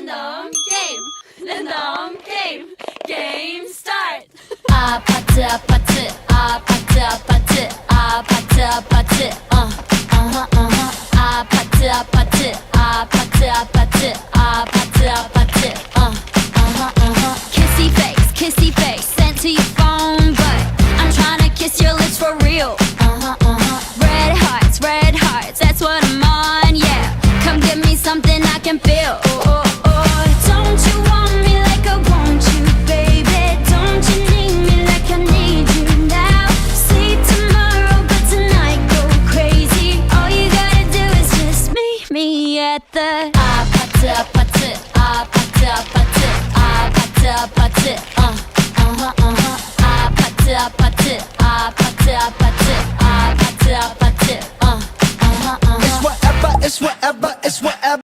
랜덤 게임 랜덤 게임 게임 스타트 아파트 아파트 아파트 아파트 아파트 아파트 아파트 아파트 아파트 아파트 아파트 아파트 kissy face sent to your phone but I'm tryna kiss your lips for real red hearts that's what I'm on yeah come give me something I can feel don't you want me like I want you baby don't you need me like I need you now sleep tomorrow but tonight go crazy all you gotta do is just meet me at the 아파트 아파트 아파트 아파트 아파트 아파트 아파트 아파트 아파트 아파트 아파트 아파트 It's whatever, it's whatever, it's whatever.